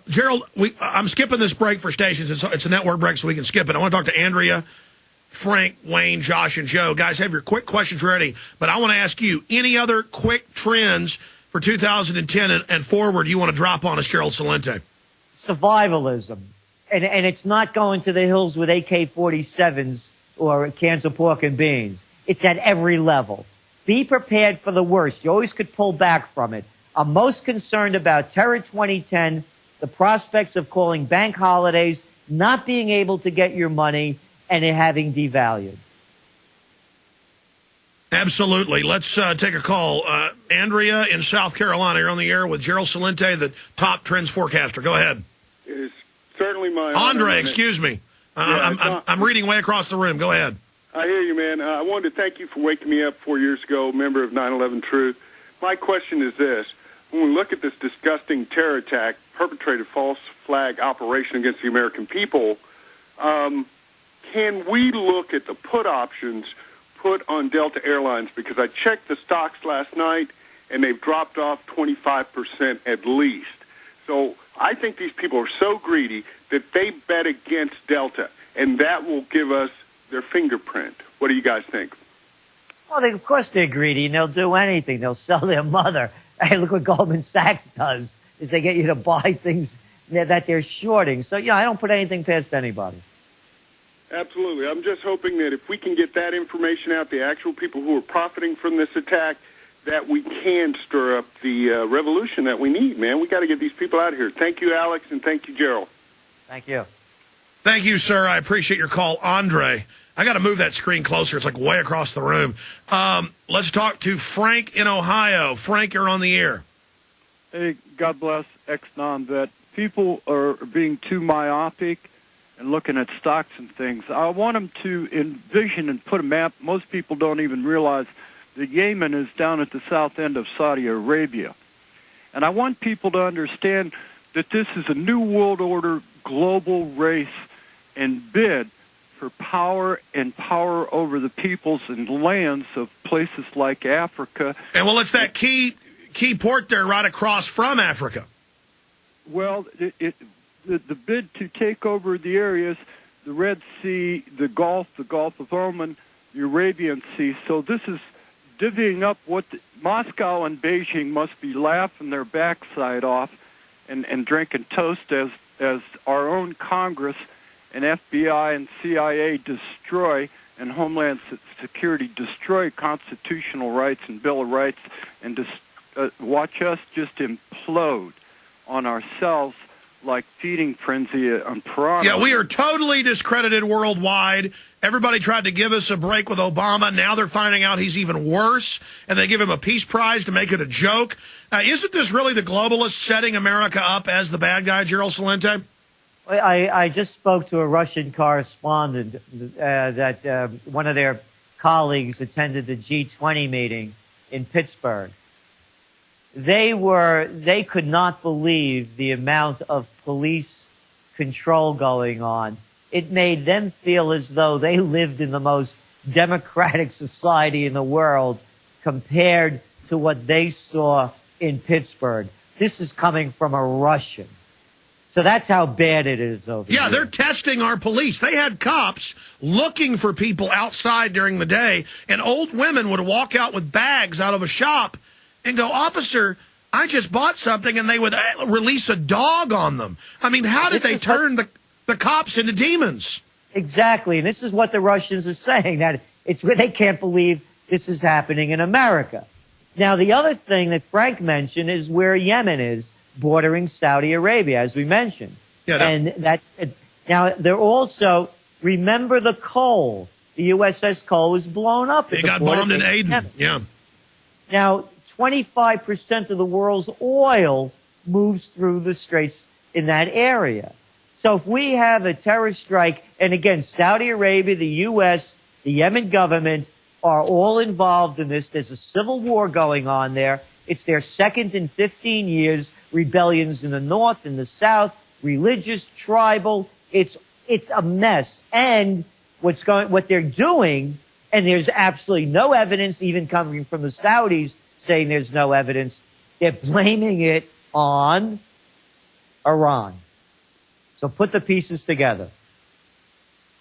Gerald, I'm skipping this break for stations. It's a network break, so we can skip it. I want to talk to Andrea, Frank, Wayne, Josh, and Joe. Guys, have your quick questions ready. But I want to ask you, any other quick trends for 2010 and forward you want to drop on us, Gerald Celente? Survivalism. And it's not going to the hills with AK-47s or cans of pork and beans. It's at every level. Be prepared for the worst. You always could pull back from it. I'm most concerned about Terror 2010, the prospects of calling bank holidays, not being able to get your money, and it having devalued. Absolutely. Let's take a call. Andrea in South Carolina, you're on the air with Gerald Celente, the top trends forecaster. Go ahead. It is certainly my Andre, excuse me. I'm reading way across the room. Go ahead. I hear you, man. I wanted to thank you for waking me up 4 years ago, member of 9/11 Truth. My question is this. When we look at this disgusting terror attack, perpetrated false flag operation against the American people, can we look at the put options put on Delta Airlines? Because I checked the stocks last night, and they've dropped off 25% at least. So I think these people are so greedy that they bet against Delta, and that will give us their fingerprint. What do you guys think? Well, of course they're greedy, and they'll do anything. They'll sell their mother. Hey, look what Goldman Sachs does, is they get you to buy things that they're shorting. So, I don't put anything past anybody. Absolutely. I'm just hoping that if we can get that information out, the actual people who are profiting from this attack, that we can stir up the revolution that we need, man. We got to get these people out of here. Thank you, Alex, and thank you, Gerald. Thank you. Thank you, sir. I appreciate your call. Andre, I got to move that screen closer. It's like way across the room. Let's talk to Frank in Ohio. Frank, you're on the air. Hey, God bless, ex-non-vet. People are being too myopic and looking at stocks and things. I want them to envision and put a map. Most people don't even realize that Yemen is down at the south end of Saudi Arabia. And I want people to understand that this is a new world order global race and bid for power and power over the peoples and lands of places like Africa. And well, it's that key port there right across from Africa. Well, the bid to take over the areas, the Red Sea, the Gulf of Oman, the Arabian Sea. So this is divvying up what Moscow and Beijing must be laughing their backside off and drinking toast as our own Congress and FBI and CIA destroy, and Homeland Security destroy constitutional rights and Bill of Rights, and watch us just implode on ourselves like feeding frenzy on piranha. Yeah, we are totally discredited worldwide. Everybody tried to give us a break with Obama. Now they're finding out he's even worse, and they give him a peace prize to make it a joke. Isn't this really the globalists setting America up as the bad guy, Gerald Celente? I just spoke to a Russian correspondent that one of their colleagues attended the G20 meeting in Pittsburgh. They could not believe the amount of police control going on. It made them feel as though they lived in the most democratic society in the world compared to what they saw in Pittsburgh. This is coming from a Russian. So that's how bad it is over here. Yeah, they're testing our police. They had cops looking for people outside during the day, and old women would walk out with bags out of a shop and go, "Officer, I just bought something," and they would release a dog on them. I mean, how did they turn the cops into demons? Exactly, and this is what the Russians are saying, that it's where they can't believe this is happening in America. Now, the other thing that Frank mentioned is where Yemen is, bordering Saudi Arabia, as we mentioned. Yeah, no. And now they're also, remember the Cole. The USS Cole was blown up. It got bombed in Aden, yeah. Now, 25% of the world's oil moves through the straits in that area. So if we have a terror strike, and again, Saudi Arabia, the U.S., the Yemen government are all involved in this. There's a civil war going on there. It's their second in 15 years, rebellions in the north, in the south, religious, tribal. It's a mess. And what they're doing, and there's absolutely no evidence, even coming from the Saudis saying there's no evidence, they're blaming it on Iran. So put the pieces together.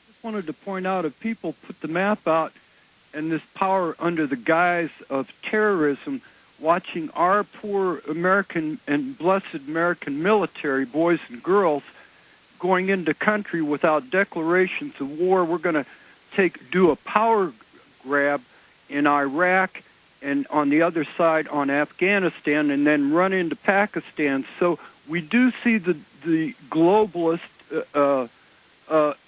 Just wanted to point out, if people put the map out and this power under the guise of terrorism, watching our poor American and blessed American military, boys and girls, going into country without declarations of war, we're going to do a power grab in Iraq and on the other side on Afghanistan, and then run into Pakistan. So we do see the globalists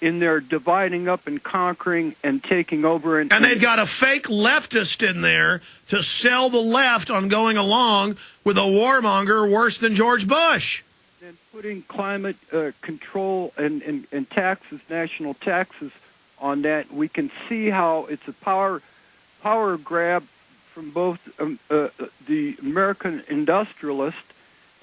in there dividing up and conquering and taking over. And they've got a fake leftist in there to sell the left on going along with a warmonger worse than George Bush. And putting climate control and taxes, national taxes on that. We can see how it's a power grab from both the American industrialists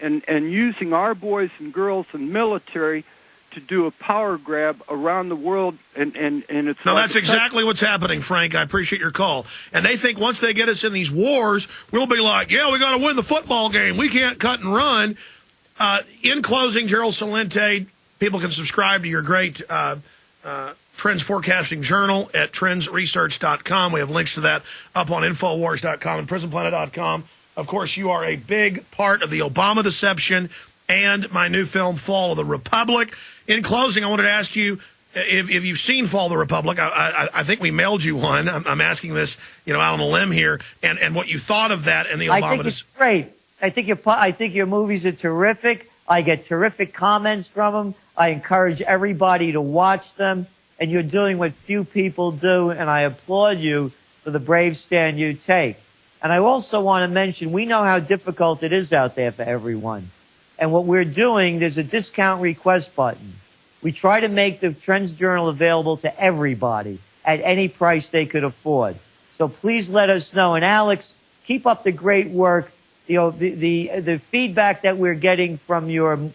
and using our boys and girls in military to do a power grab around the world, and it's... No, that's exactly what's happening, Frank. I appreciate your call. And they think once they get us in these wars, we'll be like, yeah, we got to win the football game. We can't cut and run. In closing, Gerald Celente, people can subscribe to your great Trends Forecasting Journal at trendsresearch.com. We have links to that up on Infowars.com and PrisonPlanet.com. Of course, you are a big part of the Obama deception and my new film, Fall of the Republic. In closing, I wanted to ask you if you've seen Fall of the Republic. I think we mailed you one. I'm asking this, out on a limb here, and what you thought of that and the Obama. I think it's great. I think your movies are terrific. I get terrific comments from them. I encourage everybody to watch them, and you're doing what few people do, and I applaud you for the brave stand you take. And I also want to mention, we know how difficult it is out there for everyone. And what we're doing, there's a discount request button. We try to make the Trends Journal available to everybody at any price they could afford. So please let us know. And Alex, keep up the great work. The feedback that we're getting from your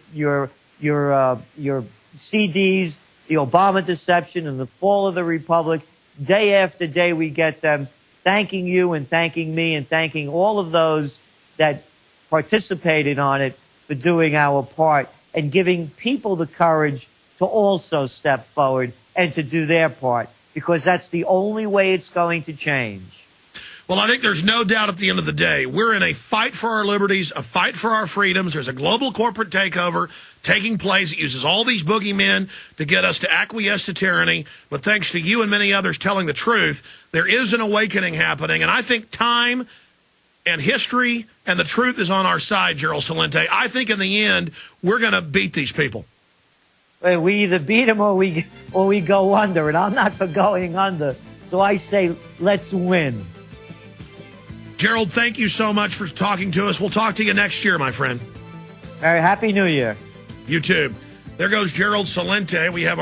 CDs, the Obama deception and the Fall of the Republic, day after day we get them. Thanking you and thanking me and thanking all of those that participated on it for doing our part and giving people the courage to also step forward and to do their part, because that's the only way it's going to change. Well, I think there's no doubt at the end of the day, we're in a fight for our liberties, a fight for our freedoms. There's a global corporate takeover taking place. It uses all these boogeymen to get us to acquiesce to tyranny. But thanks to you and many others telling the truth, there is an awakening happening. And I think time and history and the truth is on our side, Gerald Celente. I think in the end, we're going to beat these people. We either beat them or we go under. And I'm not for going under. So I say, let's win. Gerald, thank you so much for talking to us. We'll talk to you next year, my friend. Very happy New Year. You too. There goes Gerald Celente. We have our